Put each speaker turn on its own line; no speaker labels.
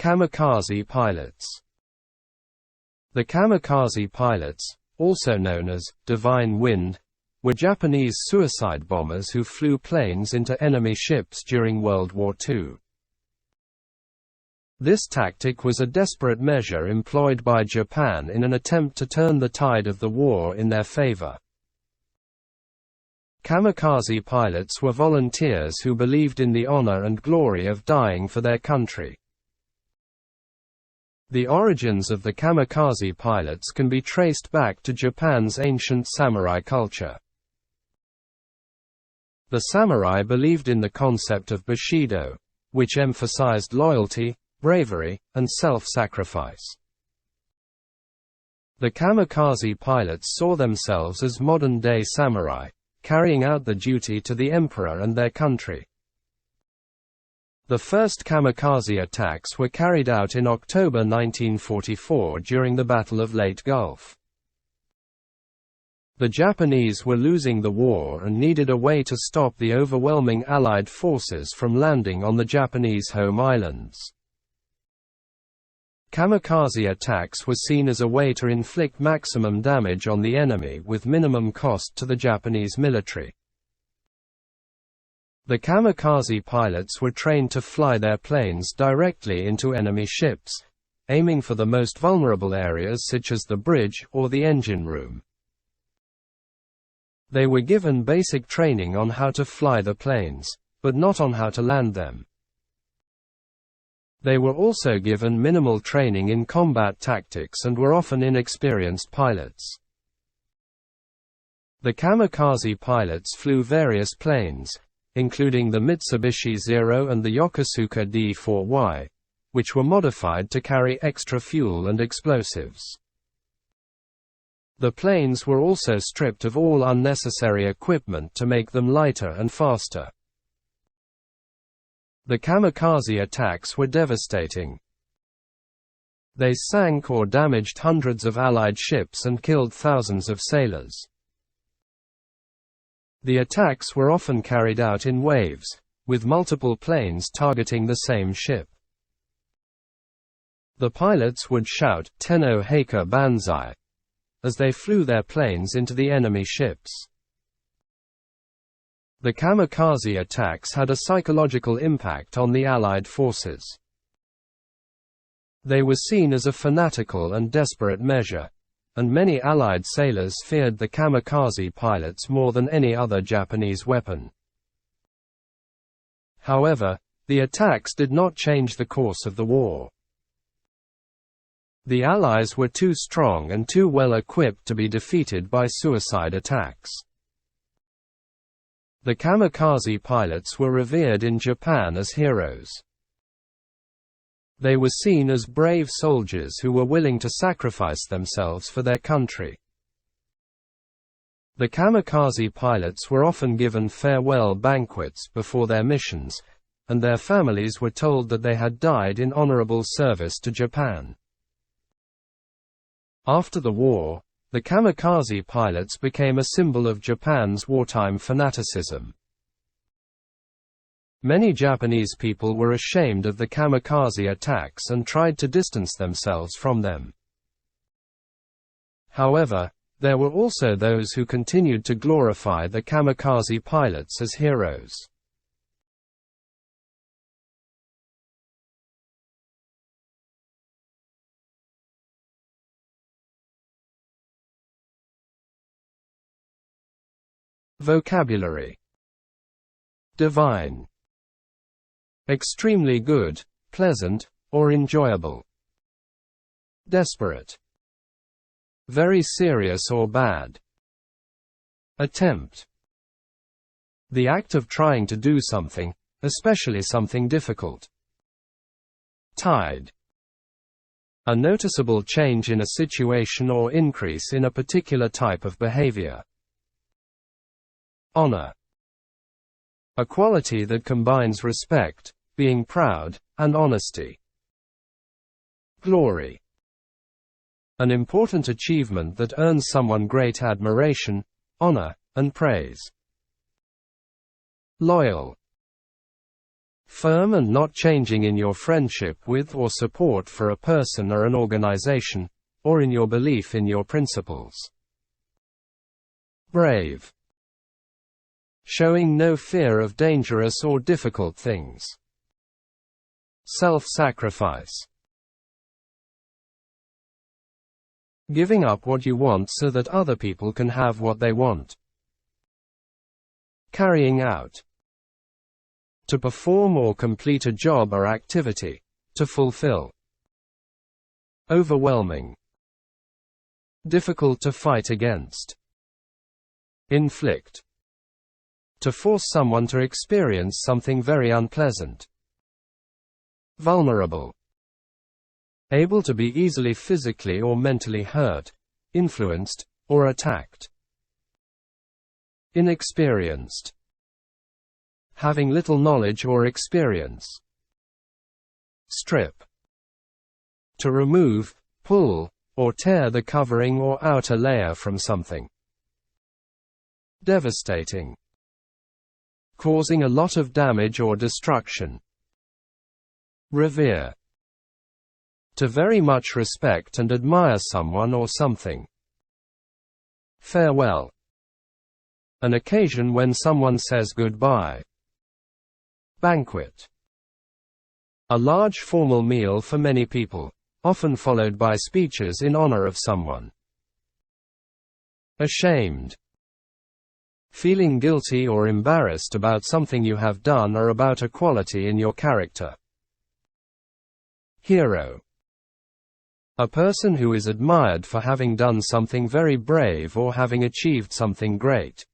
Kamikaze Pilots. The Kamikaze Pilots, also known as Divine Wind, were Japanese suicide bombers who flew planes into enemy ships during World War II. This tactic was a desperate measure employed by Japan in an attempt to turn the tide of the war in their favor. Kamikaze pilots were volunteers who believed in the honor and glory of dying for their country. The origins of the kamikaze pilots can be traced back to Japan's ancient samurai culture. The samurai believed in the concept of bushido, which emphasized loyalty, bravery, and self-sacrifice. The kamikaze pilots saw themselves as modern-day samurai, carrying out the duty to the emperor and their country. The first kamikaze attacks were carried out in October 1944 during the Battle of Leyte Gulf. The Japanese were losing the war and needed a way to stop the overwhelming Allied forces from landing on the Japanese home islands. Kamikaze attacks were seen as a way to inflict maximum damage on the enemy with minimum cost to the Japanese military. The kamikaze pilots were trained to fly their planes directly into enemy ships, aiming for the most vulnerable areas such as the bridge or the engine room. They were given basic training on how to fly the planes, but not on how to land them. They were also given minimal training in combat tactics and were often inexperienced pilots. The kamikaze pilots flew various planes, including the Mitsubishi Zero and the Yokosuka D4Y, which were modified to carry extra fuel and explosives. The planes were also stripped of all unnecessary equipment to make them lighter and faster. The kamikaze attacks were devastating. They sank or damaged hundreds of Allied ships and killed thousands of sailors. The attacks were often carried out in waves, with multiple planes targeting the same ship. The pilots would shout, "Tenno Heika Banzai," as they flew their planes into the enemy ships. The kamikaze attacks had a psychological impact on the Allied forces. They were seen as a fanatical and desperate measure, and many Allied sailors feared the kamikaze pilots more than any other Japanese weapon. However, the attacks did not change the course of the war. The Allies were too strong and too well equipped to be defeated by suicide attacks. The kamikaze pilots were revered in Japan as heroes. They were seen as brave soldiers who were willing to sacrifice themselves for their country. The kamikaze pilots were often given farewell banquets before their missions, and their families were told that they had died in honorable service to Japan. After the war, the kamikaze pilots became a symbol of Japan's wartime fanaticism. Many Japanese people were ashamed of the kamikaze attacks and tried to distance themselves from them. However, there were also those who continued to glorify the kamikaze pilots as heroes. Vocabulary: divine, extremely good, pleasant, or enjoyable. Desperate, very serious or bad. Attempt, the act of trying to do something, especially something difficult. Tide, a noticeable change in a situation or increase in a particular type of behavior. Honor, a quality that combines respect, being proud, and honesty. Glory, an important achievement that earns someone great admiration, honor, and praise. Loyal, Firm and not changing in your friendship with or support for a person or an organization, or in your belief in your principles. Brave. Showing no fear of dangerous or difficult things. Self-sacrifice. Giving up what you want so that other people can have what they want. Carrying out. To perform or complete a job or activity. To fulfill. Overwhelming. Difficult to fight against. Inflict. To force someone to experience something very unpleasant. Vulnerable. Able to be easily physically or mentally hurt, influenced, or attacked. Inexperienced. Having little knowledge or experience. Strip. To remove, pull, or tear the covering or outer layer from something. Devastating. Causing a lot of damage or destruction. Revere. To very much respect and admire someone or something. Farewell. An occasion when someone says goodbye. Banquet. A large formal meal for many people, often followed by speeches in honor of someone. Ashamed. Feeling guilty or embarrassed about something you have done or about a quality in your character. Hero. A person who is admired for having done something very brave or having achieved something great.